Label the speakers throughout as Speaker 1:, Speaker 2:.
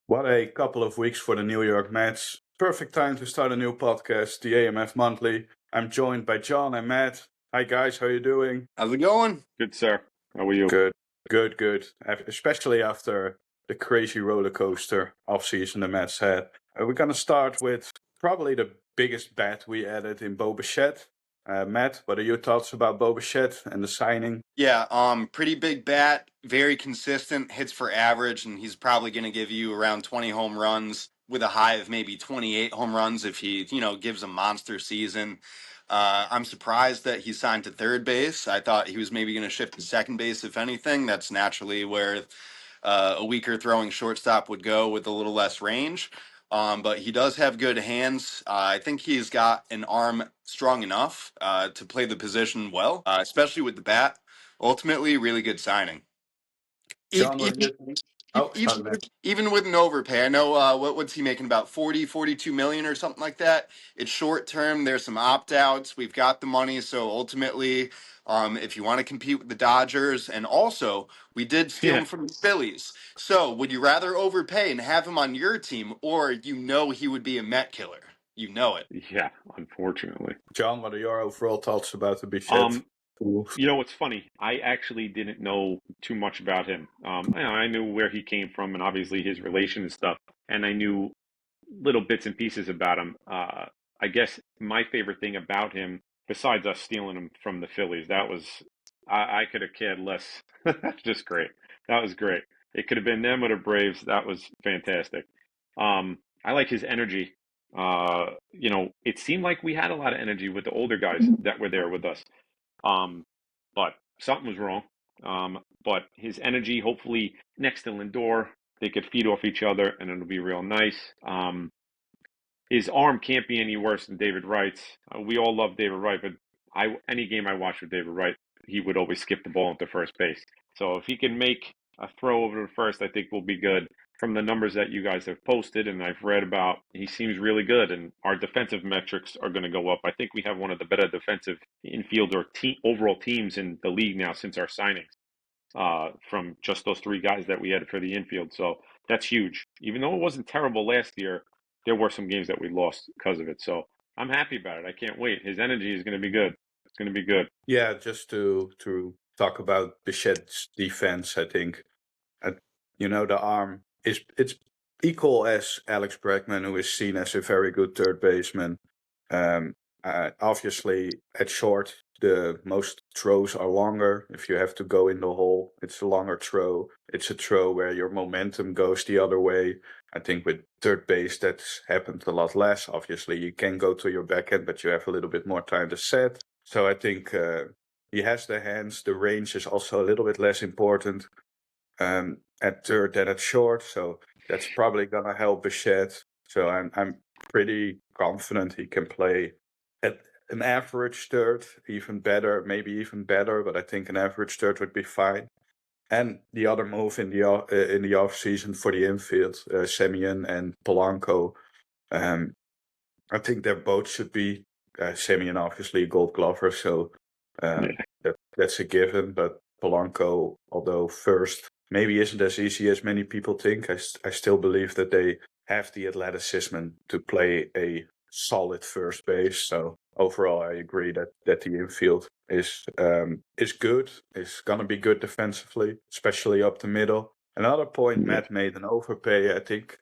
Speaker 1: What a couple of weeks for the New York Mets. Perfect time to start a new podcast, the AMF Monthly. I'm joined by John and Matt. Hi guys, how you doing?
Speaker 2: How's it going?
Speaker 3: Good, sir. How are you?
Speaker 1: Good. Especially after the crazy roller coaster offseason the Mets had. We're going to start with probably the biggest bet we added in Bo Bichette. Matt, what are your thoughts about Bo Bichette and the signing?
Speaker 2: Yeah, pretty big bat, very consistent, hits for average, and he's probably going to give you around 20 home runs with a high of maybe 28 home runs if he, gives a monster season. I'm surprised that he signed to third base. I thought he was maybe going to shift to second base, if anything. That's naturally where a weaker throwing shortstop would go with a little less range. But he does have good hands. I think he's got an arm strong enough to play the position well, especially with the bat. Ultimately, really good signing.
Speaker 1: John, what do you think?
Speaker 2: Even with an overpay, I know what's he making, about 42 million or something like that. It's short term. There's some opt outs. We've got the money, so ultimately, if you want to compete with the Dodgers, and also we did steal him from the Phillies. So would you rather overpay and have him on your team, or he would be a Met killer? You know it.
Speaker 3: Yeah, unfortunately.
Speaker 1: John, what are your overall thoughts about the Bichette?
Speaker 3: It's funny. I actually didn't know too much about him. I knew where he came from and obviously his relation and stuff, and I knew little bits and pieces about him. I guess my favorite thing about him, besides us stealing him from the Phillies, I could have cared less. Just great. That was great. It could have been them or the Braves. That was fantastic. I like his energy. It seemed like we had a lot of energy with the older guys that were there with us. But something was wrong. But his energy, hopefully next to Lindor, they could feed off each other and it'll be real nice. His arm can't be any worse than David Wright's. We all love David Wright, but any game I watched with David Wright, he would always skip the ball into first base. So if he can make a throw over to first, I think we'll be good. From the numbers that you guys have posted and I've read about, he seems really good, and our defensive metrics are going to go up. I think we have one of the better defensive infield or overall teams in the league now since our signings, from just those three guys that we had for the infield. So that's huge. Even though it wasn't terrible last year, there were some games that we lost because of it. So I'm happy about it. I can't wait. His energy is going to be good. It's going to be good.
Speaker 1: Yeah, just to talk about Bichette's defense, I think, the arm it's equal as Alex Bregman, who is seen as a very good third baseman. Obviously, at short, the most throws are longer. If you have to go in the hole, it's a longer throw. It's a throw where your momentum goes the other way. I think with third base, that's happened a lot less. Obviously, you can go to your backhand, but you have a little bit more time to set. So I think he has the hands. The range is also a little bit less important at third than at short. So that's probably going to help Bichette. So I'm pretty confident he can play at an average third, even better, maybe even better. But I think an average third would be fine. And the other move in the off season for the infield, Semien and Polanco, I think they both should be. Semien obviously a Gold Glover, so that's a given. But Polanco, although first maybe isn't as easy as many people think, I still believe that they have the athleticism to play a solid first base. So overall, I agree that the infield is good. It's gonna be good defensively, especially up the middle. Another point Matt made, an overpay. I think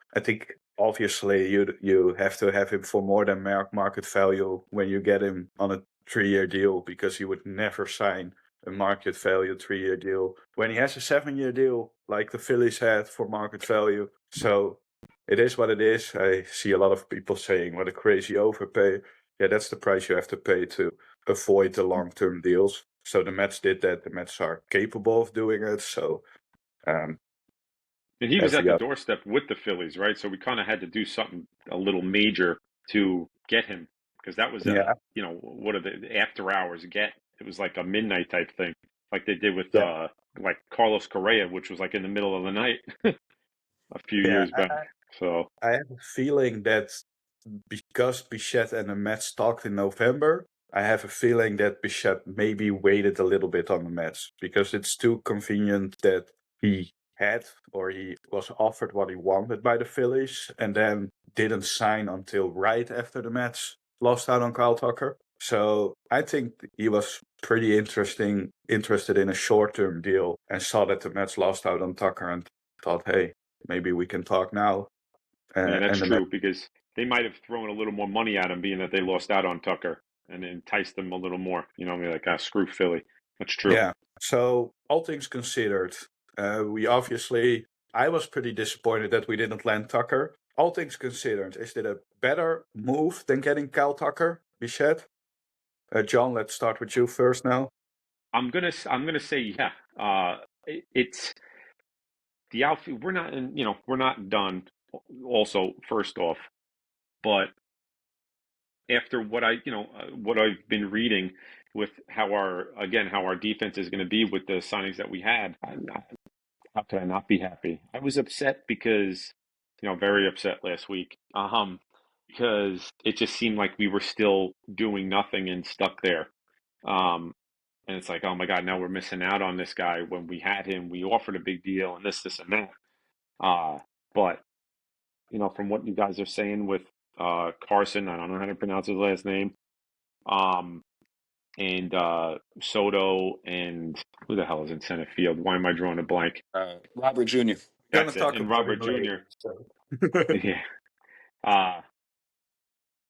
Speaker 1: obviously you have to have him for more than market value when you get him on a 3-year deal, because you would never sign a market value 3-year deal when he has a 7-year deal like the Phillies had for market value. So it is what it is. I see a lot of people saying what a crazy overpay. Yeah, that's the price you have to pay to avoid the long-term deals. So the Mets did that. The Mets are capable of doing it. So
Speaker 3: and he was at the doorstep with the Phillies, right? So we kind of had to do something a little major to get him, because that was what are the after hours get? It was like a midnight type thing, like they did with like Carlos Correa, which was like in the middle of the night a few years back. So
Speaker 1: I have a feeling that because Bichette and the Mets talked in November, I have a feeling that Bichette maybe waited a little bit on the Mets, because it's too convenient that he had, or he was offered what he wanted by the Phillies, and then didn't sign until right after the Mets lost out on Kyle Tucker. So I think he was pretty interested in a short-term deal, and saw that the Mets lost out on Tucker and thought, hey, maybe we can talk now.
Speaker 3: Yeah, that's
Speaker 1: And the Mets,
Speaker 3: true because they might have thrown a little more money at him, being that they lost out on Tucker, and enticed them a little more. You know, I mean, like, screw Philly. That's true.
Speaker 1: yeah. So all things considered, I was pretty disappointed that we didn't land Tucker. All things considered, is it a better move than getting Kyle Tucker, Bichette? John, let's start with you first now.
Speaker 3: I'm gonna say yeah. It's the outfield. We're not in, we're not done. Also, first off, but after what I've been reading with how our defense is going to be with the signings that we had, how could I not be happy? I was upset because, very upset last week. Because it just seemed like we were still doing nothing and stuck there. Um, and it's like, oh my God, now we're missing out on this guy when we had him. We offered a big deal and this, and that. But from what you guys are saying with Carson, I don't know how to pronounce his last name. And Soto, and who the hell is in center field? Why am I drawing a blank?
Speaker 2: Robert Jr.
Speaker 1: Gonna
Speaker 3: That's it.
Speaker 1: talk
Speaker 3: And
Speaker 1: about
Speaker 3: Robert
Speaker 1: him later.
Speaker 3: Jr.
Speaker 1: So.
Speaker 3: Yeah. Uh,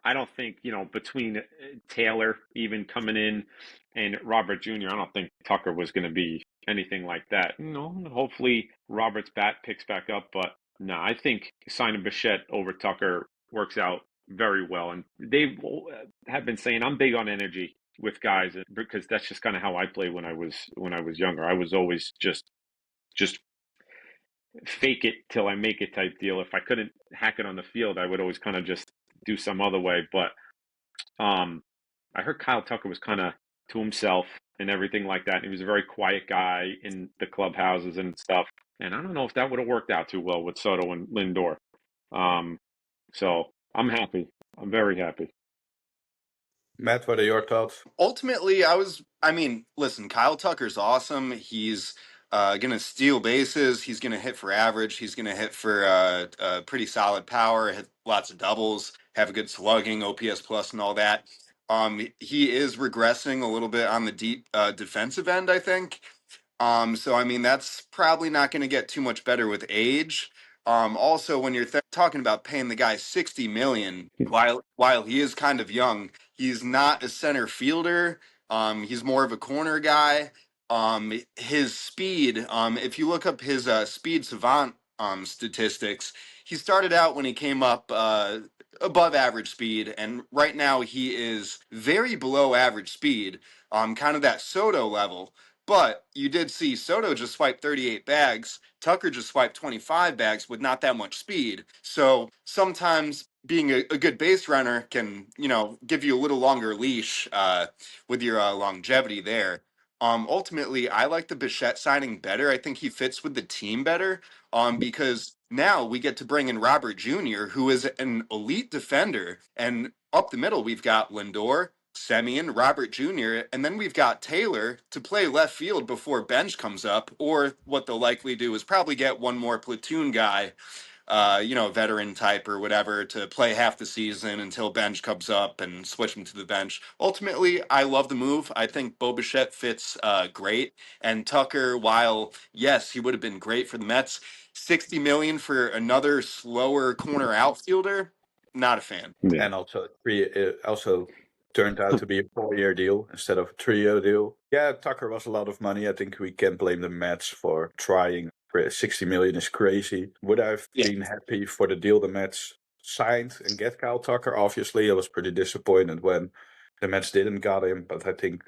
Speaker 3: I don't think, between Taylor even coming in and Robert Jr., I don't think Tucker was going to be anything like that. Hopefully Robert's bat picks back up, but no, I think signing Bichette over Tucker works out very well. And they have been saying I'm big on energy with guys because that's just kind of how I played when I was younger. I was always just fake it till I make it type deal. If I couldn't hack it on the field, I would always kind of just do some other way. But I heard Kyle Tucker was kind of to himself and everything like that. He was a very quiet guy in the clubhouses and stuff. And I don't know if that would have worked out too well with Soto and Lindor. So I'm happy. I'm very happy.
Speaker 1: Matt, what are your thoughts?
Speaker 2: Ultimately, listen, Kyle Tucker's awesome. He's going to steal bases. He's going to hit for average. He's going to hit for pretty solid power, hit lots of doubles, have a good slugging, OPS plus, and all that. He is regressing a little bit on the deep defensive end, I think. So that's probably not going to get too much better with age. Also, when you're talking about paying the guy $60 million, while he is kind of young, he's not a center fielder. He's more of a corner guy. His speed, if you look up his speed savant statistics, he started out when he came up above average speed, and right now he is very below average speed, kind of that Soto level. But you did see Soto just swipe 38 bags. Tucker just swiped 25 bags with not that much speed. So sometimes being a good base runner can, give you a little longer leash with your longevity there. Ultimately, I like the Bichette signing better. I think he fits with the team better because now we get to bring in Robert Jr., who is an elite defender. And up the middle, we've got Lindor, Semien, Robert Jr., and then we've got Taylor to play left field before bench comes up, or what they'll likely do is probably get one more platoon guy, veteran type or whatever, to play half the season until bench comes up and switch him to the bench. Ultimately, I love the move. I think Bo Bichette fits great. And Tucker, while, yes, he would have been great for the Mets, $60 million for another slower corner outfielder, not a fan.
Speaker 3: Yeah.
Speaker 1: And also, it also turned out to be a 4-year deal instead of a 3-year deal. Yeah, Tucker was a lot of money. I think we can blame the Mets for trying. 60 million is crazy. Would I have been happy for the deal the Mets signed and get Kyle Tucker? Obviously, I was pretty disappointed when the Mets didn't got him, but I think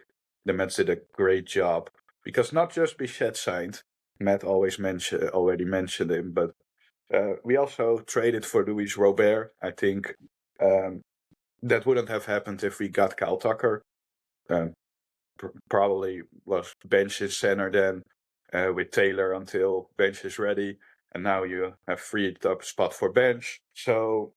Speaker 1: the Mets did a great job because not just Bichette signed. Matt already mentioned him, but we also traded for Luis Robert. I think that wouldn't have happened if we got Kyle Tucker. Probably was bench his center then with Taylor until bench is ready. And now you have freed up spot for bench. So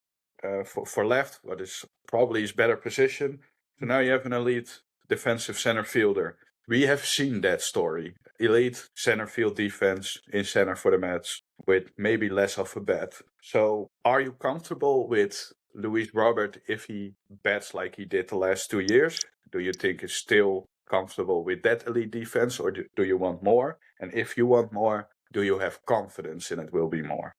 Speaker 1: for left, what is probably his better position. So now you have an elite defensive center fielder. we have seen that story. Elite center field defense in center for the Mets with maybe less of a bat. So are you comfortable with Luis Robert if he bats like he did the last 2 years? Do you think it's still comfortable with that elite defense, or do you want more? And if you want more, do you have confidence in it will be more?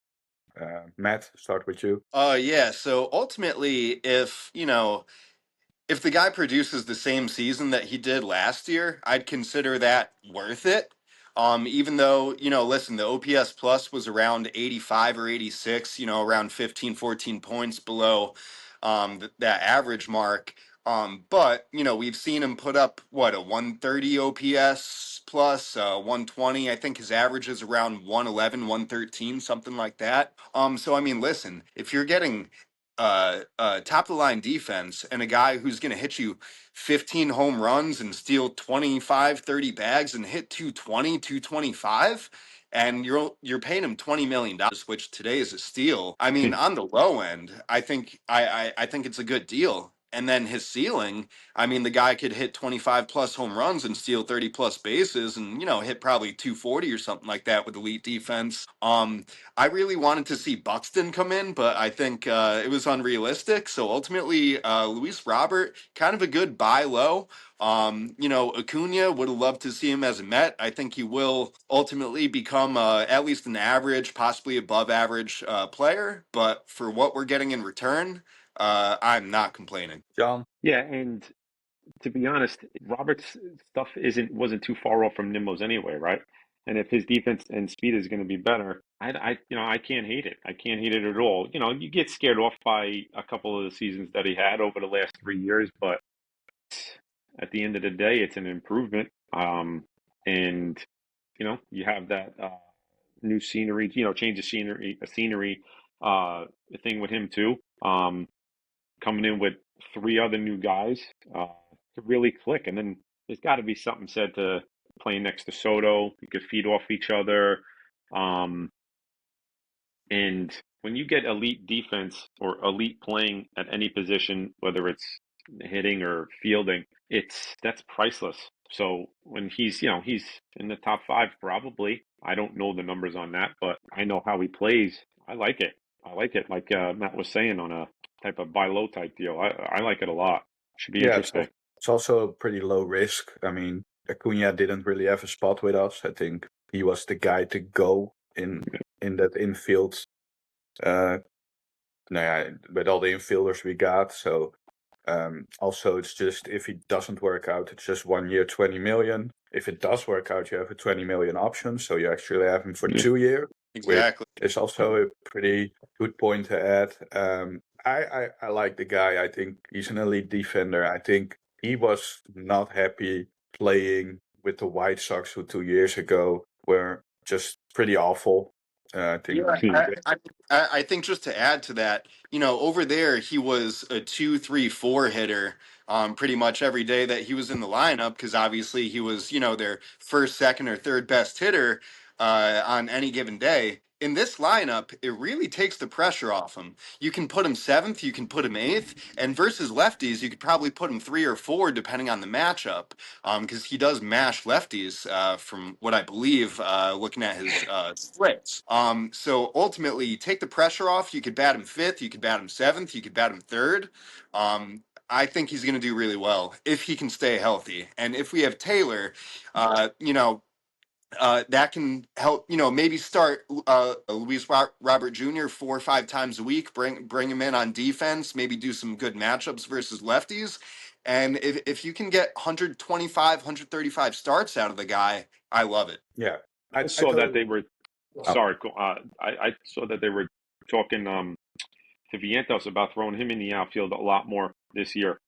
Speaker 1: Matt, start with you.
Speaker 2: Yeah. So ultimately, if the guy produces the same season that he did last year, I'd consider that worth it. Even though, listen, the OPS plus was around 85 or 86, around 15, 14 points below that average mark. But, we've seen him put up, what, a 130 OPS plus, 120. I think his average is around 111, 113, something like that. So, I mean, listen, if you're getting top of the line defense and a guy who's going to hit you 15 home runs and steal 25, 30 bags and hit 220, 225, and you're paying him $20 million, which today is a steal. I mean, on the low end, I think I think it's a good deal. And then his ceiling, I mean, the guy could hit 25 plus home runs and steal 30 plus bases and, hit probably 240 or something like that with elite defense. I really wanted to see Buxton come in, but I think it was unrealistic. So ultimately, Luis Robert, kind of a good buy low. Acuna, would have loved to see him as a Met. I think he will ultimately become at least an average, possibly above average player. But for what we're getting in return, I'm not complaining.
Speaker 1: John?
Speaker 3: Yeah, and to be honest, Roberts' stuff wasn't too far off from Nimmo's anyway, right? And if his defense and speed is going to be better, I can't hate it. I can't hate it at all. You get scared off by a couple of the seasons that he had over the last 3 years, but at the end of the day, it's an improvement. And you have that new scenery, change of scenery thing with him too. Coming in with three other new guys to really click. And then there's got to be something said to playing next to Soto. You could feed off each other. And when you get elite defense or elite playing at any position, whether it's hitting or fielding, that's priceless. So when he's in the top five, probably. I don't know the numbers on that, but I know how he plays. I like it. I like it. Like Matt was saying, on a type of buy low type deal. I like it a lot. Should be
Speaker 1: Yeah,
Speaker 3: interesting.
Speaker 1: it's also pretty low risk. I mean, Acuna didn't really have a spot with us. I think he was the guy to go in that infield. With all the infielders we got. So also, it's just if he doesn't work out, it's just 1 year, 20 million. If it does work out, you have a 20 million option, so you actually have him for 2 years.
Speaker 2: Exactly.
Speaker 1: It's also a pretty good point to add. I like the guy. I think he's an elite defender. I think he was not happy playing with the White Sox, who 2 years ago were just pretty awful. I think.
Speaker 2: Yeah, I think just to add to that, over there he was a 2, 3, 4 hitter pretty much every day that he was in the lineup because obviously he was their first, second, or third best hitter on any given day. In this lineup, it really takes the pressure off him. You can put him seventh, you can put him eighth, and versus lefties, you could probably put him 3 or 4 depending on the matchup because he does mash lefties from what I believe looking at his splits. So ultimately, you take the pressure off. You could bat him fifth, you could bat him seventh, you could bat him third. I think he's going to do really well if he can stay healthy. And if we have Taylor, that can help, maybe start Luis Robert Jr. 4 or 5 times a week, bring him in on defense, maybe do some good matchups versus lefties. And if you can get 125, 135 starts out of the guy, I love it.
Speaker 1: Yeah.
Speaker 3: I saw that they were, sorry, I saw that they were talking to Vientos about throwing him in the outfield a lot more this year.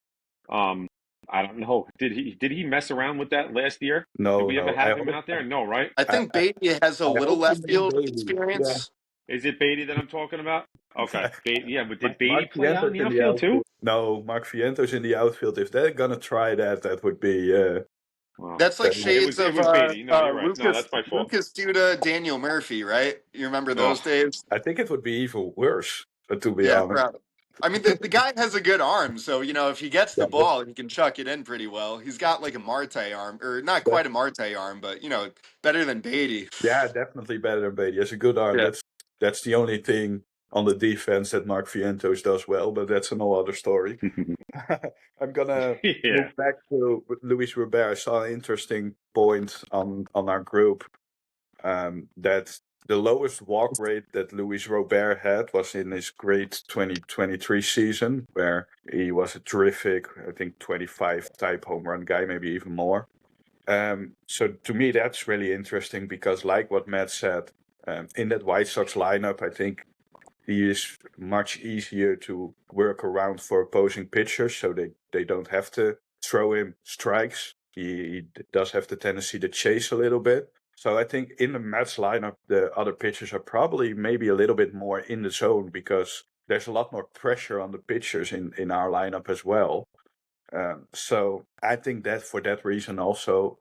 Speaker 3: I don't know. Did he mess around with that last year?
Speaker 1: No.
Speaker 3: Did we ever have him out there? No, right?
Speaker 2: I think Beatty has a little left field experience.
Speaker 3: Yeah. Is it Beatty that I'm talking about? Okay. But did Beatty
Speaker 1: Mark
Speaker 3: play out in the
Speaker 1: Vientos
Speaker 3: outfield too?
Speaker 1: No, Mark Vientos in the outfield. If they're gonna try that, that would be.
Speaker 3: Wow.
Speaker 2: That's like shades
Speaker 3: it was Beatty. No, you're right.
Speaker 2: Lucas,
Speaker 3: No, that's my fault.
Speaker 2: Lucas Duda, Daniel Murphy, right? You remember those days?
Speaker 1: I think it would be even worse, to be
Speaker 2: Yeah,
Speaker 1: honest.
Speaker 2: I mean, the guy has a good arm, so if he gets the
Speaker 1: Yeah,
Speaker 2: ball, he can chuck it in pretty well. He's got like a Marte arm, or not
Speaker 1: that,
Speaker 2: quite a Marte arm, but better than Beatty.
Speaker 1: yeah, definitely better than Beatty. He has a good arm.
Speaker 2: Yeah.
Speaker 1: That's the only thing on the defense that Mark Vientos does well, but that's an whole other story. I'm gonna
Speaker 3: Yeah.
Speaker 1: move back to Luis Robert. I saw an interesting point on our group that the lowest walk rate that Luis Robert had was in his great 2023 season, where he was a terrific, I think, 25 type home run guy, maybe even more. So to me, that's really interesting because, like what Matt said, in that White Sox lineup, I think he is much easier to work around for opposing pitchers, so they don't have to throw him strikes. He does have the tendency to chase a little bit. So I think in the Mets lineup, the other pitchers are probably maybe a little bit more in the zone because there's a lot more pressure on the pitchers in our lineup as well. So I think that for that reason also,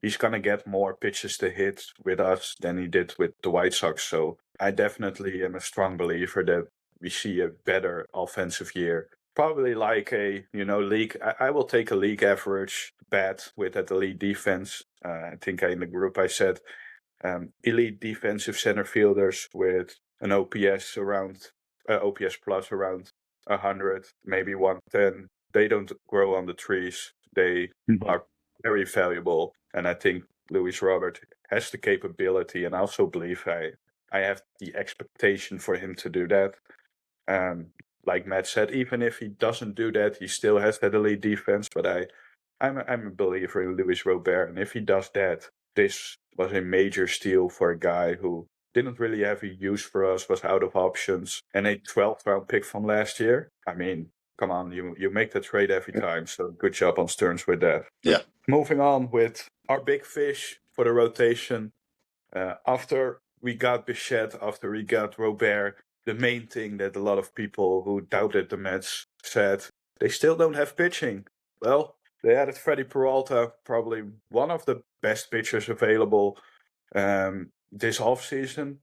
Speaker 1: he's going to get more pitches to hit with us than he did with the White Sox. So I definitely am a strong believer that we see a better offensive year. Probably like a, league. I will take a league average bet with that elite defense. I think in the group I said elite defensive center fielders with an OPS OPS plus around 100, maybe 110. They don't grow on the trees. They are very valuable. And I think Luis Robert has the capability, and I also believe I have the expectation for him to do that. Like Matt said, even if he doesn't do that, he still has that elite defense. But I'm a believer in Luis Robert, and if he does that, this was a major steal for a guy who didn't really have a use for us, was out of options, and a 12th round pick from last year. I mean, come on, you make the trade every time, so good job on Stearns with that.
Speaker 2: Yeah.
Speaker 1: Moving on with our big fish for the rotation. After we got Bichette, after we got Robert, the main thing that a lot of people who doubted the Mets said, they still don't have pitching. Well, they added Freddie Peralta, probably one of the best pitchers available this offseason,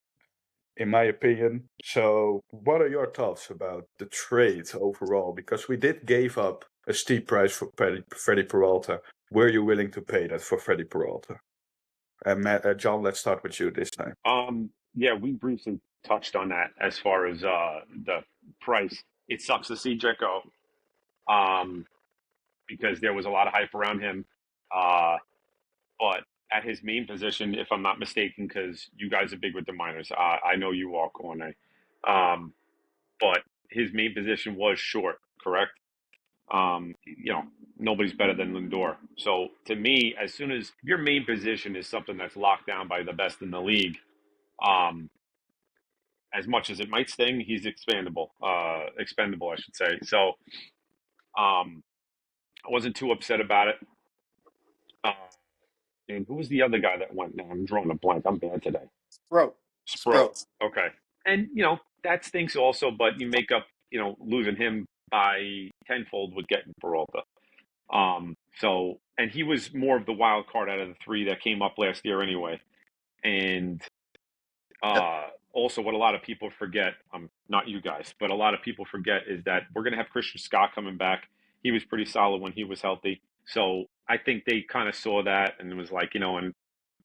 Speaker 1: in my opinion. So what are your thoughts about the trade overall? Because we did give up a steep price for Freddie Peralta. Were you willing to pay that for Freddie Peralta? John, let's start with you this time.
Speaker 3: Yeah, we briefly touched on that as far as the price. It sucks to see Jet go, because there was a lot of hype around him. But at his main position, if I'm not mistaken, because you guys are big with the minors, I know you are, Corne. But his main position was short, correct? Nobody's better than Lindor. So to me, as soon as your main position is something that's locked down by the best in the league, as much as it might sting, he's expendable, I should say. So I wasn't too upset about it. And who was the other guy that went? Now I'm drawing a blank. I'm bad today.
Speaker 2: Bro.
Speaker 3: Spro. Okay. And, that stinks also, but you make up, losing him by tenfold with getting Peralta. And he was more of the wild card out of the three that came up last year anyway. And also what a lot of people forget, not you guys, but a lot of people forget is that we're going to have Christian Scott coming back. He was pretty solid when he was healthy. So I think they kind of saw that and it was like, and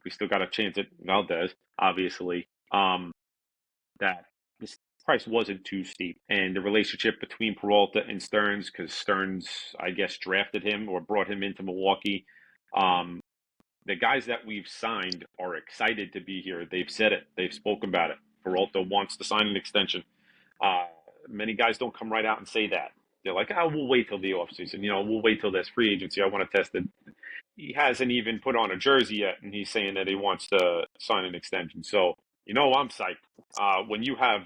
Speaker 3: we still got a chance at Valdez, obviously, that this price wasn't too steep. And the relationship between Peralta and Stearns, because Stearns, I guess, drafted him or brought him into Milwaukee. The guys that we've signed are excited to be here. They've said it. They've spoken about it. Peralta wants to sign an extension. Many guys don't come right out and say that. They're like, we'll wait till the offseason. We'll wait till there's free agency. I want to test it. He hasn't even put on a jersey yet, and he's saying that he wants to sign an extension. So, I'm psyched. When you have,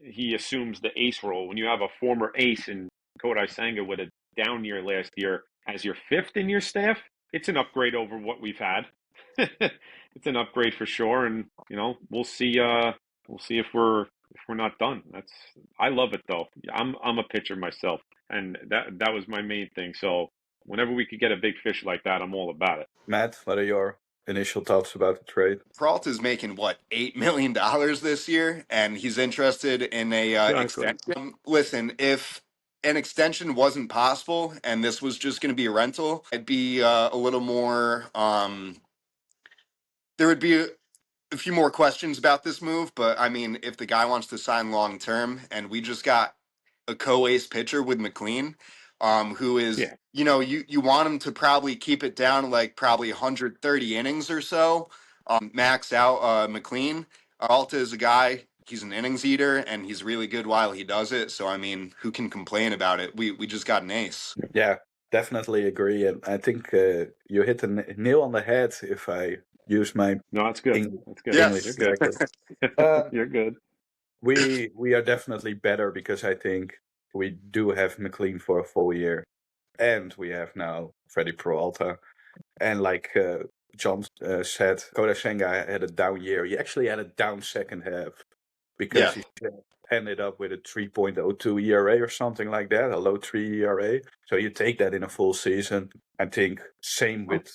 Speaker 3: he assumes the ace role. When you have a former ace in Kodai Senga with a down year last year as your fifth in your staff, it's an upgrade over what we've had. It's an upgrade for sure, and we'll see. We'll see if we're not done. I love it though. I'm a pitcher myself, and that was my main thing. So whenever we could get a big fish like that, I'm all about it.
Speaker 1: Matt, what are your initial thoughts about the trade?
Speaker 2: Peralta's making what, $8 million this year, and he's interested in a
Speaker 3: Exactly.
Speaker 2: extension. Listen, if an extension wasn't possible and this was just going to be a rental, I'd be a little more. There would be a few more questions about this move, but I mean, if the guy wants to sign long term, and we just got a co-ace pitcher with McLean, who is,
Speaker 3: Yeah.
Speaker 2: you want him to probably keep it down to like probably 130 innings or so, max out McLean. Alta is a guy. He's an innings eater, and he's really good while he does it. So I mean, who can complain about it? We just got an ace.
Speaker 1: Yeah, definitely agree. And I think you hit the nail on the head if I use my
Speaker 3: No, that's good.
Speaker 1: Eng-
Speaker 3: That's good.
Speaker 2: Yes.
Speaker 1: English
Speaker 3: You're good.
Speaker 1: correctly. Um,
Speaker 3: You're good.
Speaker 1: we are definitely better because I think we do have McLean for a full year, and we have now Freddie Peralta. And like John said, Koda Senga had a down year. He actually had a down second half because
Speaker 2: Yeah.
Speaker 1: he ended up with a 3.02 ERA or something like that, a low 3 ERA. So you take that in a full season. I think same with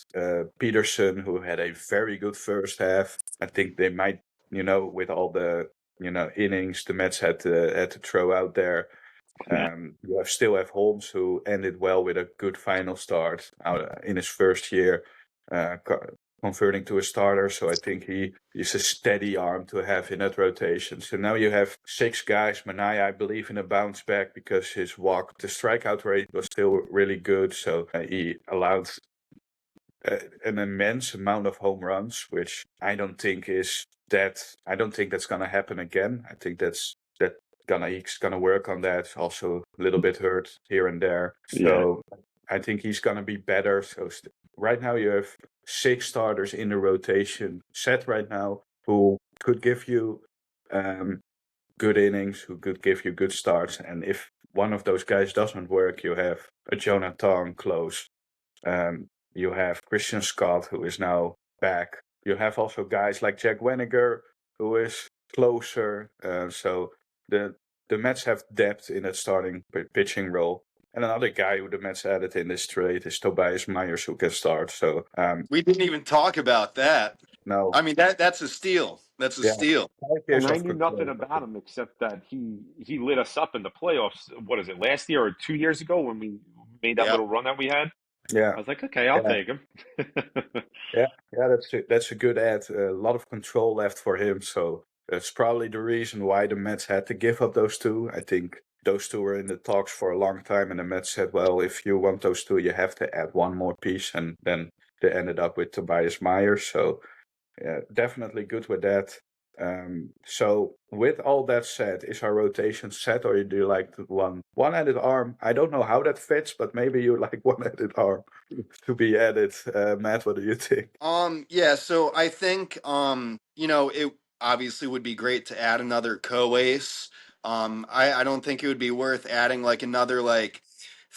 Speaker 1: Peterson, who had a very good first half. I think they might, with all the innings the Mets had to throw out there. You still have Holmes, who ended well with a good final start out in his first year, converting to a starter. So I think he's a steady arm to have in that rotation. So now you have 6 guys. Manaya, I believe, in a bounce back because the strikeout rate was still really good. So he allowed an immense amount of home runs, which I don't think that's gonna happen again. I think he's gonna work on that. Also a little bit hurt here and there. So I think he's gonna be better. So right now you have 6 starters in the rotation set right now who could give you good innings, who could give you good starts. And if one of those guys doesn't work, you have a Jonathan close. You have Christian Scott, who is now back. You have also guys like Jack Weniger, who is closer. So the Mets have depth in that starting pitching role. And another guy who the Mets added in this trade is Tobias Myers, who can start. So
Speaker 2: We didn't even talk about that.
Speaker 1: no,
Speaker 2: I mean, that's a steal. That's a
Speaker 1: yeah,
Speaker 2: steal.
Speaker 1: 5
Speaker 3: And
Speaker 1: years
Speaker 3: I
Speaker 1: of
Speaker 3: knew nothing
Speaker 1: control.
Speaker 3: about him except that he lit us up in the playoffs. What is it, last year or 2 years ago when we made that
Speaker 2: Yep.
Speaker 3: little run that we had?
Speaker 1: Yeah,
Speaker 3: I was like, okay, I'll
Speaker 1: yeah.
Speaker 3: take him.
Speaker 1: Yeah, that's a good add. A lot of control left for him, so that's probably the reason why the Mets had to give up those 2. I think those 2 were in the talks for a long time, and the Mets said, "Well, if you want those 2, you have to add one more piece," and then they ended up with Tobias Myers. So yeah, definitely good with that. So with all that said, is our rotation set, or do you like the one-handed arm? I don't know how that fits, but maybe you like one-handed arm to be added. Matt, what do you think?
Speaker 2: Yeah, so I think it obviously would be great to add another co-ace. I don't think it would be worth adding like another like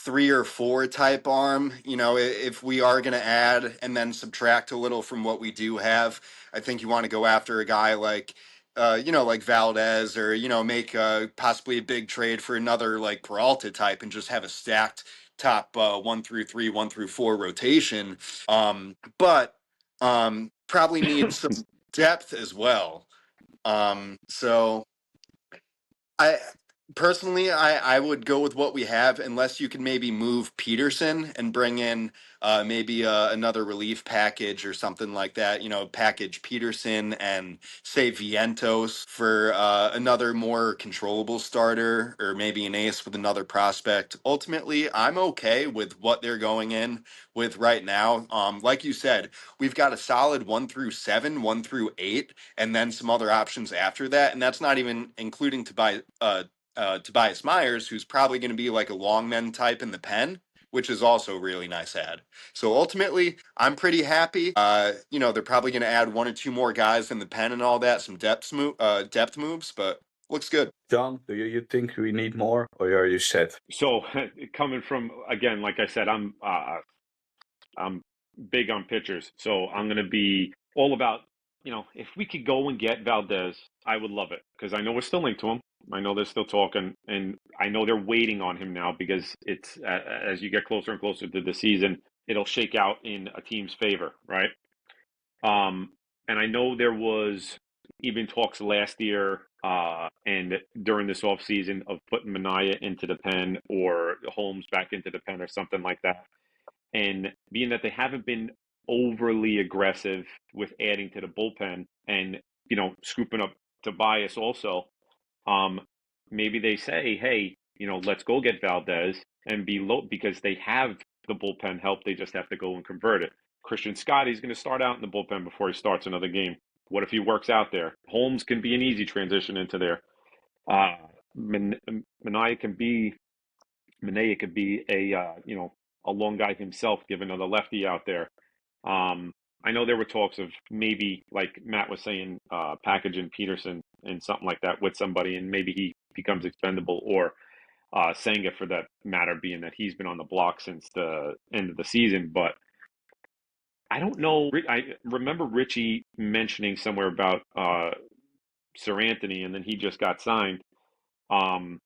Speaker 2: 3 or 4 type arm. If we are gonna add and then subtract a little from what we do have, I think you want to go after a guy like like Valdez, or make possibly a big trade for another like Peralta type and just have a stacked top 1 through 3, 1 through 4 rotation. But probably need some depth as well. So I personally, I would go with what we have, unless you can maybe move Peterson and bring in maybe another relief package or something like that. Package Peterson and say Vientos for another more controllable starter, or maybe an ace with another prospect. Ultimately, I'm okay with what they're going in with right now. Like you said, we've got a solid 1 through 7, 1 through 8, and then some other options after that. And that's not even including Tobias Myers, who's probably going to be like a longman type in the pen, which is also a really nice add. So ultimately, I'm pretty happy. They're probably going to add 1 or 2 more guys in the pen and all that, some depth moves, but looks good.
Speaker 1: John, do you think we need more, or are you set?
Speaker 3: So coming from, again, like I said, I'm big on pitchers, so I'm going to be all about, if we could go and get Valdez, I would love it, because I know we're still linked to him. I know they're still talking, and I know they're waiting on him now, because it's as you get closer and closer to the season, it'll shake out in a team's favor, right? And I know there was even talks last year and during this offseason of putting Mania into the pen or Holmes back into the pen or something like that. And being that they haven't been overly aggressive with adding to the bullpen and, scooping up Tobias also, um, maybe they say, hey, let's go get Valdez and be low because they have the bullpen help. They just have to go and convert it. Christian Scotty's going to start out in the bullpen before he starts another game. What if he works out there? Holmes can be an easy transition into there. Uh, Manaea can be a long guy himself, given another lefty out there. I know there were talks of maybe, like Matt was saying, packaging Peterson and something like that with somebody, and maybe he becomes expendable, or Senga for that matter, being that he's been on the block since the end of the season. But I don't know. I remember Richie mentioning somewhere about Sir Anthony, and then he just got signed. Um,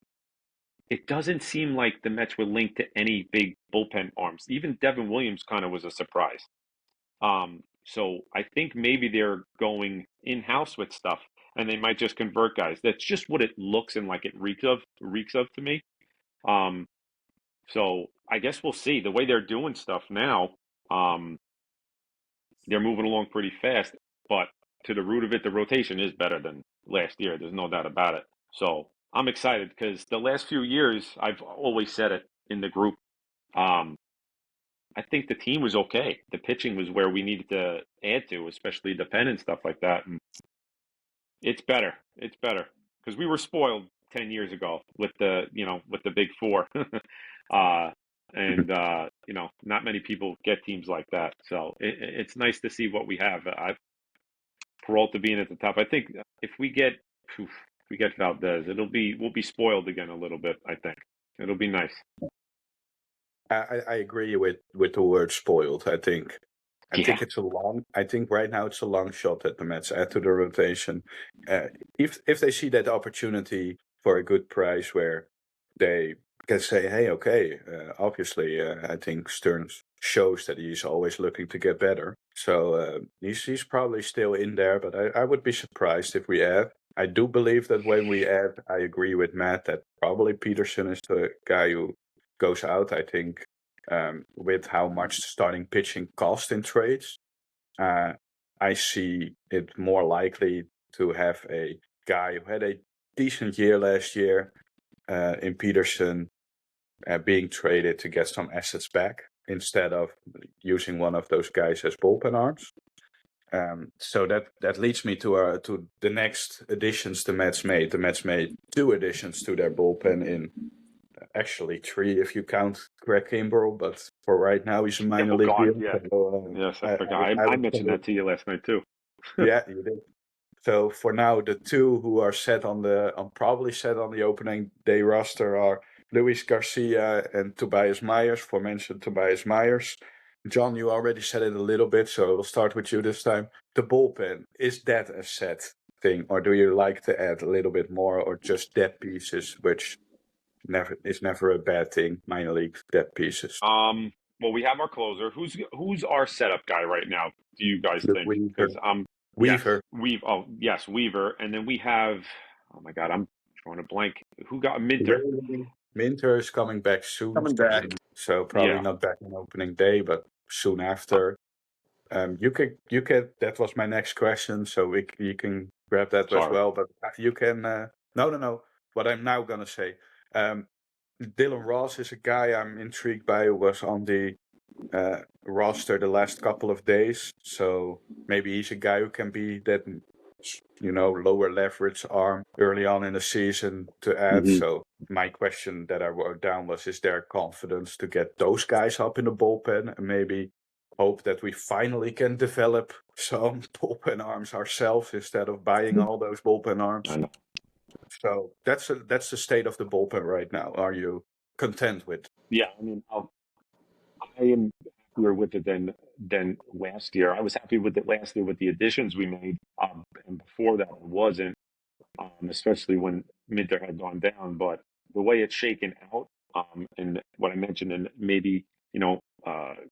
Speaker 3: it doesn't seem like the Mets were linked to any big bullpen arms. Even Devin Williams kind of was a surprise. So I think maybe they're going in-house with stuff, and they might just convert guys. That's just what it looks and like it reeks of to me. Um, so I guess we'll see. The way they're doing stuff now, um, they're moving along pretty fast. But to the root of it, the rotation is better than last year. There's no doubt about it. So I'm excited because the last few years, I've always said it in the group. Um, I think the team was okay. The pitching was where we needed to add to, especially the pen and stuff like that. And it's better. It's better because we were spoiled 10 years ago with the big four. uh, and not many people get teams like that. So it's nice to see what we have. Peralta being at the top. I think if we get Valdez, we'll be spoiled again a little bit. I think it'll be nice.
Speaker 1: I agree with the word spoiled. I think
Speaker 3: Yeah.
Speaker 1: I think right now it's a long shot that the Mets add to the rotation. If they see that opportunity for a good price where they can say, hey, okay, obviously, I think Stearns shows that he's always looking to get better. So he's probably still in there, but I would be surprised if we add. I do believe that when we add, I agree with Matt that probably Peterson is the guy who goes out. I think with how much starting pitching cost in trades, I see it more likely to have a guy who had a decent year last year in Peterson being traded to get some assets back instead of using one of those guys as bullpen arms. So that leads me to the next additions the Mets made. The Mets made 2 additions to their bullpen in actually 3 if you count Greg Kimbrell, but for right now he's a minor league deal.
Speaker 3: Yeah.
Speaker 1: So,
Speaker 3: Yes, I forgot. I mentioned that to you last night too.
Speaker 1: Yeah, you did. So for now, the 2 who are probably set on the opening day roster are Luis Garcia and Tobias Myers, aforementioned Tobias Myers. John, you already said it a little bit, so we'll start with you this time. The bullpen, is that a set thing, or do you like to add a little bit more, or just dead pieces, which is never a bad thing, minor league dead pieces?
Speaker 3: Well, we have our closer. Who's our setup guy right now? Do you guys think? Because
Speaker 1: Weaver.
Speaker 3: Weaver, and then we have. Oh my God, I'm drawing a blank. Who got Minter?
Speaker 1: Minter is coming back soon.
Speaker 2: Coming back.
Speaker 1: So probably not back on opening day, but soon after. You can. That was my next question, so you can grab that as well. But you can. No. What I'm now gonna say. Dylan Ross is a guy I'm intrigued by who was on the roster the last couple of days. So maybe he's a guy who can be that, lower leverage arm early on in the season to add.
Speaker 2: Mhm.
Speaker 1: So my question that I wrote down was, is there confidence to get those guys up in the bullpen and maybe hope that we finally can develop some bullpen arms ourselves instead of buying all those bullpen arms?
Speaker 3: I know.
Speaker 1: So that's the state of the bullpen right now. Are you content with?
Speaker 3: Yeah, I mean, I am happier with it than last year. I was happy with it last year with the additions we made, and before that, I wasn't, especially when Minter had gone down. But the way it's shaken out, and what I mentioned, and maybe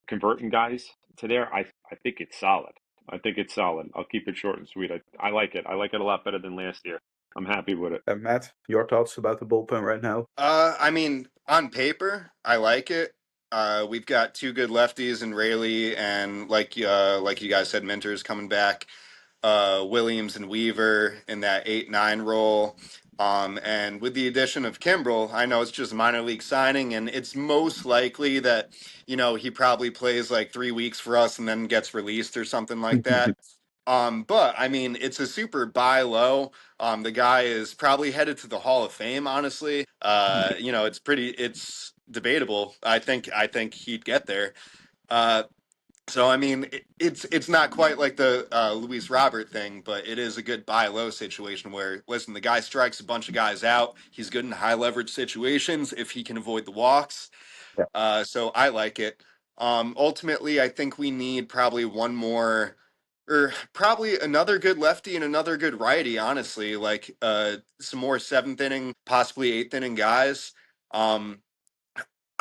Speaker 3: converting guys to there, I think it's solid. I think it's solid. I'll keep it short and sweet. I like it. I like it a lot better than last year. I'm happy with it.
Speaker 1: Matt, your thoughts about the bullpen right now?
Speaker 2: I mean, on paper, I like it. We've got two good lefties in Rayleigh and like you guys said, Minter's coming back. Williams and Weaver in that 8-9 role. And with the addition of Kimbrel, I know it's just a minor league signing, and it's most likely that, he probably plays like 3 weeks for us and then gets released or something like that. But I mean, it's a super buy low. The guy is probably headed to the Hall of Fame, honestly. It's debatable. I think he'd get there. Uh, so I mean, it's not quite like the Luis Robert thing, but it is a good buy low situation where, listen, the guy strikes a bunch of guys out. He's good in high leverage situations if he can avoid the walks.
Speaker 1: Yeah.
Speaker 2: So I like it. Ultimately, I think we need probably one more, or probably another good lefty and another good righty. Honestly, like some more seventh inning, possibly eighth inning guys. Um,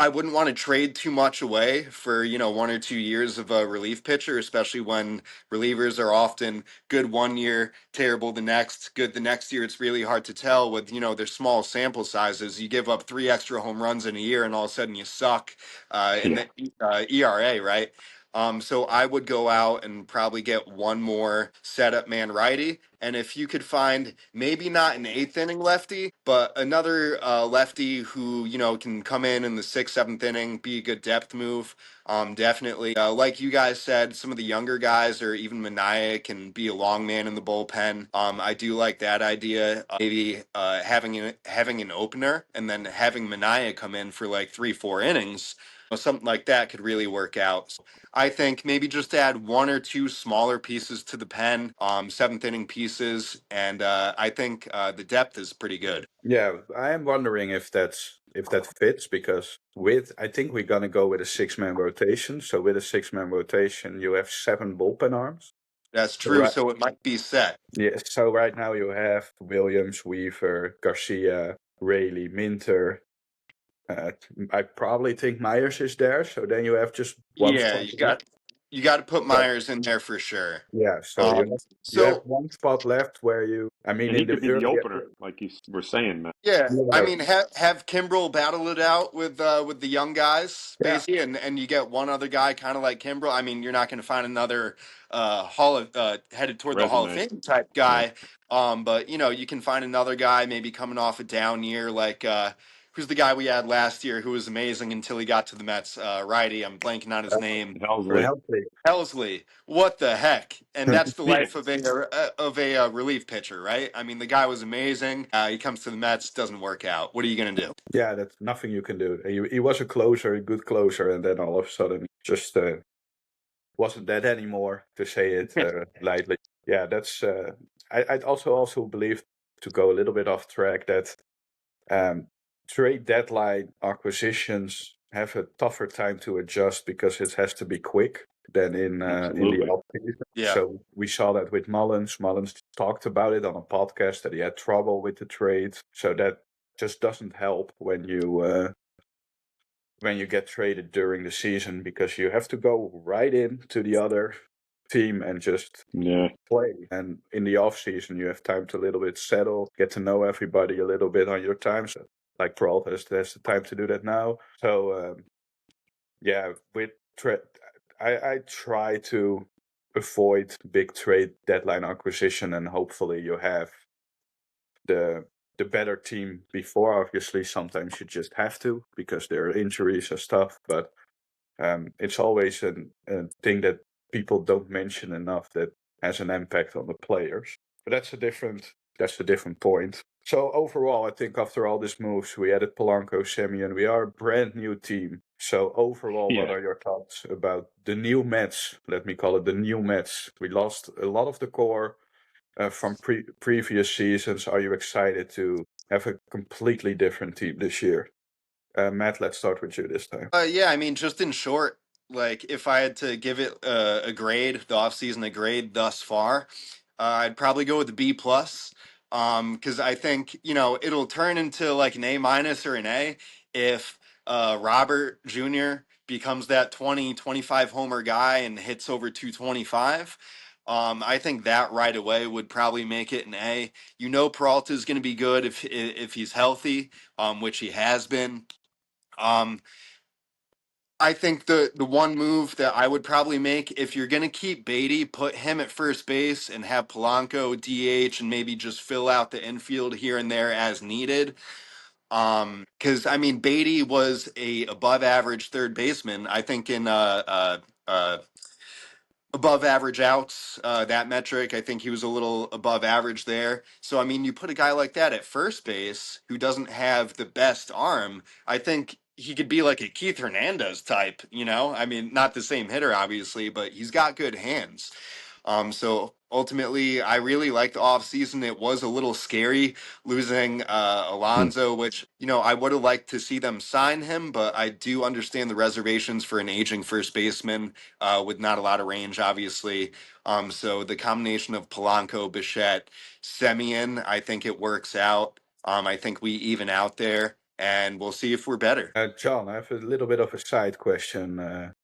Speaker 2: I wouldn't want to trade too much away for, 1 or 2 years of a relief pitcher, especially when relievers are often good 1 year, terrible the next, good the next year. It's really hard to tell with, their small sample sizes. You give up 3 extra home runs in a year and all of a sudden you suck in
Speaker 3: Yeah.
Speaker 2: the ERA, right? So I would go out and probably get one more setup man righty. And if you could find maybe not an eighth inning lefty, but another lefty who, can come in the sixth, seventh inning, be a good depth move. Definitely. Like you guys said, some of the younger guys or even Mania can be a long man in the bullpen. I do like that idea. Maybe having an opener and then having Mania come in for like 3-4 innings. Something like that could really work out. I think maybe just add one or two smaller pieces to the pen, seventh inning pieces, and I think the depth is pretty good.
Speaker 1: Yeah, I am wondering if that fits because I think we're gonna go with a 6-man rotation. So with a 6-man rotation, you have 7 bullpen arms.
Speaker 2: That's
Speaker 1: So
Speaker 2: true. So it might be set.
Speaker 1: yeah. So right now you have Williams, Weaver, Garcia, Rayleigh, Minter. I probably think Myers is there. So then you have just one
Speaker 2: Yeah,
Speaker 1: spot
Speaker 2: you
Speaker 1: left.
Speaker 2: got you got to put
Speaker 1: So,
Speaker 2: Myers in there for sure.
Speaker 1: yeah. So
Speaker 2: Um,
Speaker 1: you have
Speaker 2: so
Speaker 1: one spot left where I mean,
Speaker 3: And he
Speaker 1: in the
Speaker 3: could be the
Speaker 1: early.
Speaker 3: opener, like you were saying, man.
Speaker 2: Yeah, I
Speaker 1: Yeah,
Speaker 2: mean, have Kimbrel battle it out with the young guys,
Speaker 1: yeah.
Speaker 2: basically, and you get one other guy kind of like Kimbrel. I mean, you're not going to find another headed toward the Hall of
Speaker 3: Resume.
Speaker 2: Fame type
Speaker 3: Yeah.
Speaker 2: guy, but you can find another guy maybe coming off a down year, like who's the guy we had last year who was amazing until he got to the Mets, righty. I'm blanking on his name.
Speaker 1: Very
Speaker 3: Helsley.
Speaker 1: healthy.
Speaker 2: Helsley, what the heck? And that's the life of a relief pitcher, right? I mean, the guy was amazing. He comes to the Mets, doesn't work out. What are you gonna do?
Speaker 1: Yeah, that's nothing you can do. He was a closer, a good closer, and then all of a sudden just wasn't that anymore, to say it lightly. Yeah, that's. I'd also believe, to go a little bit off track, that trade deadline acquisitions have a tougher time to adjust because it has to be quick than in the
Speaker 3: Absolutely.
Speaker 1: offseason.
Speaker 2: Yeah.
Speaker 1: So we saw that with Mullins. Mullins talked about it on a podcast that he had trouble with the trade. So that just doesn't help when you get traded during the season, because you have to go right into the other team and just
Speaker 3: Yeah.
Speaker 1: play. And in the off season, you have time to a little bit settle, get to know everybody a little bit on your time. So, like Peralt has the time to do that now. So yeah, with I try to avoid big trade deadline acquisition, and hopefully you have the better team before. Obviously, sometimes you just have to because there are injuries and stuff, but it's always a thing that people don't mention enough that has an impact on the players. But that's a different point. So overall, I think after all these moves, we added Polanco, Semyon. We are a brand new team. So overall, what
Speaker 3: Yeah.
Speaker 1: are your thoughts about the new Mets? Let me call it the new Mets. We lost a lot of the core from previous seasons. Are you excited to have a completely different team this year? Matt, let's start with you this time.
Speaker 2: Yeah, I mean, just in short, like if I had to give it a grade, the offseason a grade thus far, I'd probably go with the B plus. Because I think it'll turn into like an A minus or an A if Robert Jr. becomes that 20-25 homer guy and hits over 225. I think that right away would probably make it an A. You know, Peralta is going to be good if he's healthy, which he has been. Um, I think the one move that I would probably make, if you're going to keep Beatty, put him at first base and have Polanco DH and maybe just fill out the infield here and there as needed. Because I mean, Beatty was a above average third baseman. I think in above average outs, that metric, I think he was a little above average there. So I mean, you put a guy like that at first base who doesn't have the best arm, I think he could be like a Keith Hernandez type, you know? I mean, not the same hitter obviously, but he's got good hands. So ultimately, I really liked the offseason. It was a little scary losing Alonso, which, you know, I would have liked to see them sign him, but I do understand the reservations for an aging first baseman with not a lot of range, obviously. So the combination of Polanco, Bichette, Semien, I think it works out. I think we even out there, and we'll see if we're better.
Speaker 1: John, I have a little bit of a side question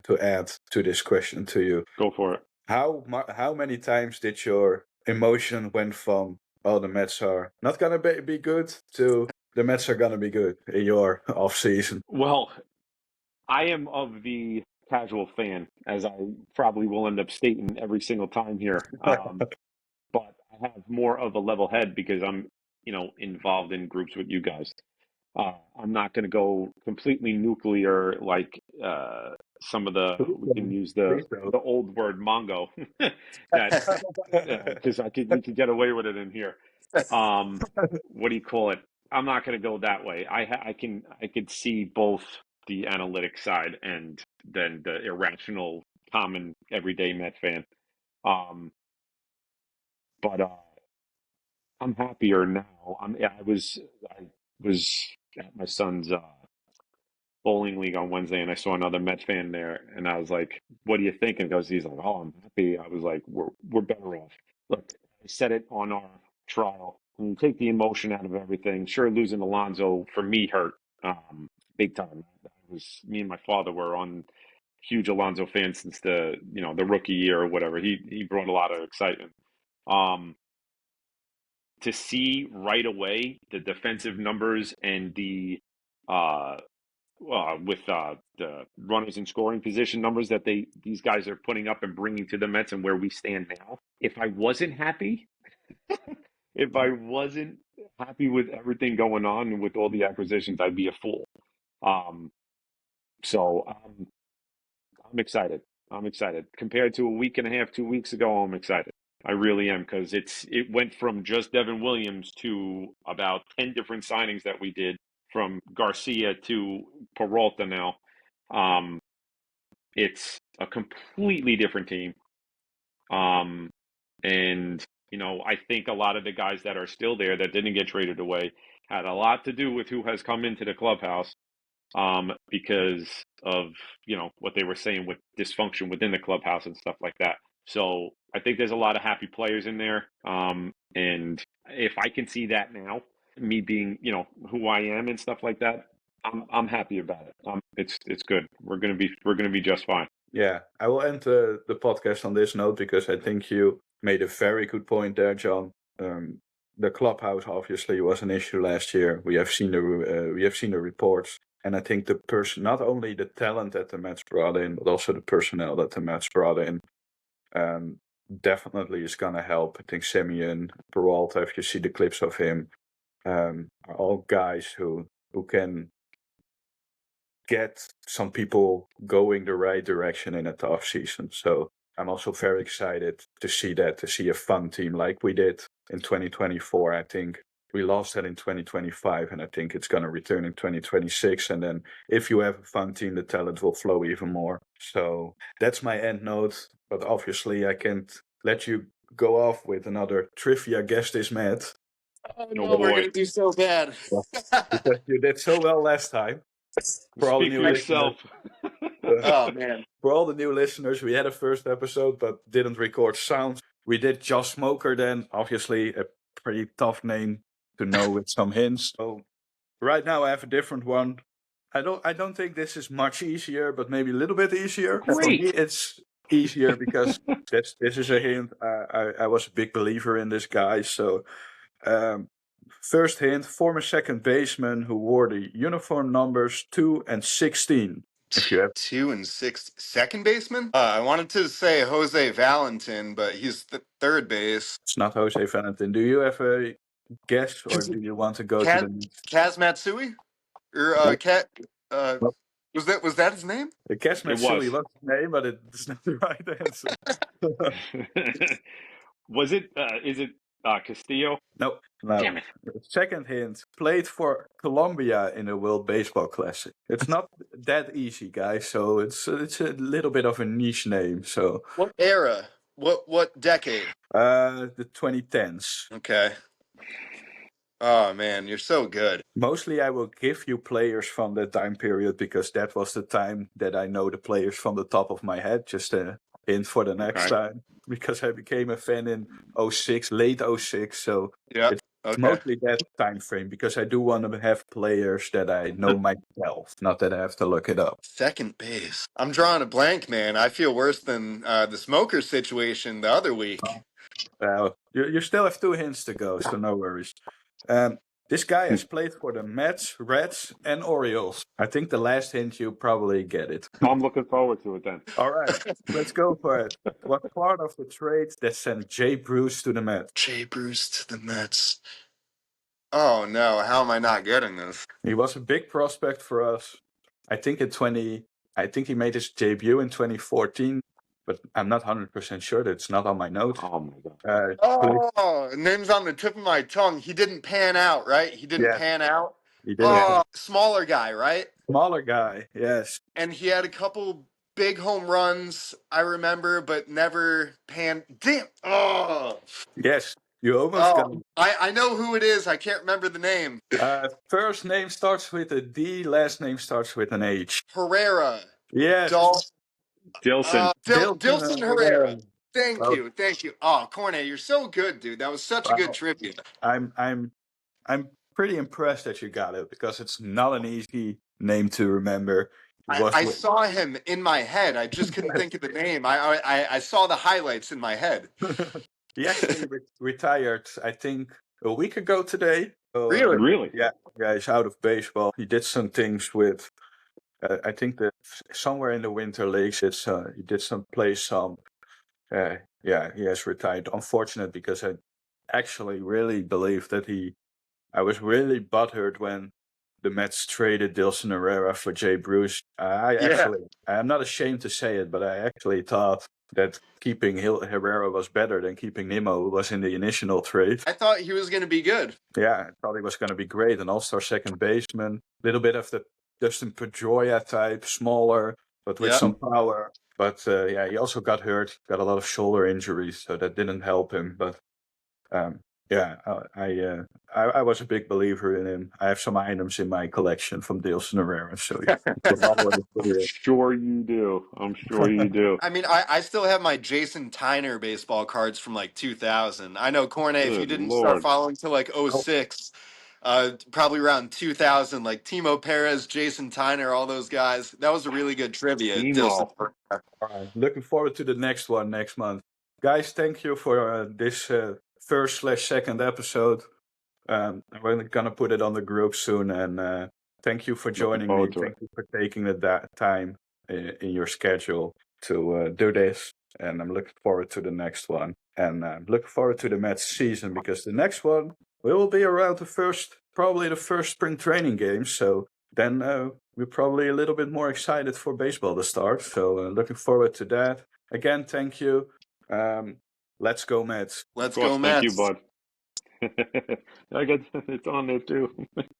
Speaker 1: to add to this question to you.
Speaker 3: Go for it.
Speaker 1: How many times did your emotion went from, oh, the Mets are not gonna be good, to the Mets are gonna be good in your off season?
Speaker 3: Well, I am of the casual fan, as I probably will end up stating every single time here. But I have more of a level head because I'm, involved in groups with you guys. I'm not going to go completely nuclear like some of we can use the
Speaker 1: Please don't.
Speaker 3: the old word mongo that because we could get away with it in here. What do you call it? I'm not going to go that way. I could see both the analytic side and then the irrational, common, everyday Met fan. Um, but I'm happier now. I was at my son's bowling league on Wednesday, and I saw another Met fan there, and I was like, "What do you think?" And he's like, "Oh, I'm happy." I was like, "We're better off." Look, I said it on our trial. When you take the emotion out of everything, sure, losing Alonso for me hurt big time. Me and my father were on huge Alonso fans since the rookie year or whatever. He brought a lot of excitement. Um, to see right away the defensive numbers and the with the runners in scoring position numbers that these guys are putting up and bringing to the Mets and where we stand now. If I wasn't happy, if I wasn't happy with everything going on and with all the acquisitions, I'd be a fool. So I'm excited. I'm excited. Compared to a week and a half, 2 weeks ago, I'm excited. I really am because it went from just Devin Williams to about 10 different signings that we did, from Garcia to Peralta now. It's a completely different team. And I think a lot of the guys that are still there that didn't get traded away had a lot to do with who has come into the clubhouse, because of what they were saying with dysfunction within the clubhouse and stuff like that. So I think there's a lot of happy players in there, and if I can see that now, me being who I am and stuff like that, I'm happy about it. It's good. We're gonna be just fine.
Speaker 1: Yeah, I will end the podcast on this note because I think you made a very good point there, John. The clubhouse obviously was an issue last year. We have seen the reports, and I think the person, not only the talent that the Mets brought in, but also the personnel that the Mets brought in, definitely is gonna help. I think Semien, Peralta, if you see the clips of him, are all guys who can get some people going the right direction in a tough season. So I'm also very excited to see a fun team like we did in 2024. I think we lost that in 2025, and I think it's going to return in 2026. And then if you have a fun team, the talent will flow even more. So that's my end note. But obviously, I can't let you go off with another trivia guess this, Matt.
Speaker 2: Oh
Speaker 3: No,
Speaker 2: no, we're
Speaker 3: boy.
Speaker 2: gonna do so bad.
Speaker 1: Because you did so well last time. For all the
Speaker 3: Speak
Speaker 1: new
Speaker 3: for
Speaker 1: listeners.
Speaker 3: yourself.
Speaker 2: Oh man.
Speaker 1: For all the new listeners, we had a first episode but didn't record sounds. We did Josh Smoker then, obviously a pretty tough name to know with some hints. So right now I have a different one. I don't think this is much easier, but maybe a little bit easier. For me,
Speaker 3: Great.
Speaker 1: it's easier because this is a hint. I was a big believer in this guy. So, first hint: former second baseman who wore the uniform numbers 2 and 16. If you have
Speaker 2: 2 and 6, second baseman. I wanted to say Jose Valentin, but he's the third base.
Speaker 1: it's not Jose Valentin. Do you have a guess, or do you want to go to the next?
Speaker 2: Kaz Matsui, or
Speaker 1: Nope.
Speaker 2: Cat?
Speaker 1: Nope.
Speaker 2: Was that his name?
Speaker 1: Kaz Matsui was his name, but it's not the right answer.
Speaker 3: Was it? Is it Castillo?
Speaker 1: No.
Speaker 3: Damn it.
Speaker 1: Second hint: played for Colombia in the World Baseball Classic. It's not that easy, guys. So it's a little bit of a niche name. So
Speaker 2: What era? What decade?
Speaker 1: the 2010s.
Speaker 2: Okay. Oh man, you're so good.
Speaker 1: Mostly I will give you players from that time period because that was the time that I know the players from the top of my head. Just a hint for the next time. Because I became a fan in 06, late 06. So it's mostly that time frame because I do want to have players that I know myself, not that I have to look it up.
Speaker 2: Second base. I'm drawing a blank, man. I feel worse than the smoker situation the other week.
Speaker 1: Well, you still have 2 hints to go, so no worries. This guy has played for the Mets, Reds, and Orioles. I think the last hint you probably get it.
Speaker 3: I'm looking forward to it then.
Speaker 1: All right, let's go for it. What part of the trade that sent Jay Bruce to the Mets?
Speaker 2: Jay Bruce to the Mets. Oh no, how am I not getting this?
Speaker 1: He was a big prospect for us. I think he made his debut in 2014, but I'm not 100% sure. That's not on my notes.
Speaker 3: Oh my god.
Speaker 2: Name's on the tip of my tongue. He didn't pan out, right? He didn't pan out.
Speaker 1: He didn't.
Speaker 2: Smaller guy, right?
Speaker 1: Smaller guy, yes.
Speaker 2: And he had a couple big home runs, I remember, but never panned. Damn. Oh.
Speaker 1: Yes, you almost got it.
Speaker 2: I know who it is. I can't remember the name.
Speaker 1: First name starts with a D, last name starts with an H.
Speaker 2: Herrera.
Speaker 1: Yes.
Speaker 3: Dilson.
Speaker 2: Dilson Herrera. Thank you. Oh, Corne, you're so good, dude. That was such a good trivia.
Speaker 1: I'm pretty impressed that you got it because it's not an easy name to remember.
Speaker 2: I saw him in my head. I just couldn't think of the name. I saw the highlights in my head.
Speaker 1: He actually retired, I think, a week ago today. So,
Speaker 3: really?
Speaker 1: Yeah, he's out of baseball. He did some things with, I think that somewhere in the winter leagues, he did play some. He has retired. Unfortunate because I actually really believe that I was really butthurt when the Mets traded Dilson Herrera for Jay Bruce. I'm not ashamed to say it, but I actually thought that keeping Herrera was better than keeping Nimmo, who was in the initial trade.
Speaker 2: I thought he was going to be good.
Speaker 1: Yeah, I thought he was going to be great. An all-star second baseman. A little bit of the Dustin Pedroia type, smaller, but with some power. But he also got hurt, got a lot of shoulder injuries, so that didn't help him. But I was a big believer in him. I have some items in my collection from Dilson Herrera, so
Speaker 3: I'm sure you do.
Speaker 2: I mean, I still have my Jason Tyner baseball cards from like 2000. I know, Corne, if you didn't start following till like 06, probably around 2000, like Timo Perez, Jason Tyner, all those guys. That was a really good trivia.
Speaker 1: All right. Looking forward to the next one next month. Guys, thank you for this first/second episode. We're going to put it on the group soon. And thank you for joining me. Thank you for taking the time in your schedule to do this. And I'm looking forward to the next one. And I'm looking forward to the Mets season because the next one will be around probably the first spring training games. So then we're probably a little bit more excited for baseball to start. So looking forward to that. Again, thank you. Let's go Mets.
Speaker 2: Let's go Mets.
Speaker 3: Thank you, bud. I got it's on there too.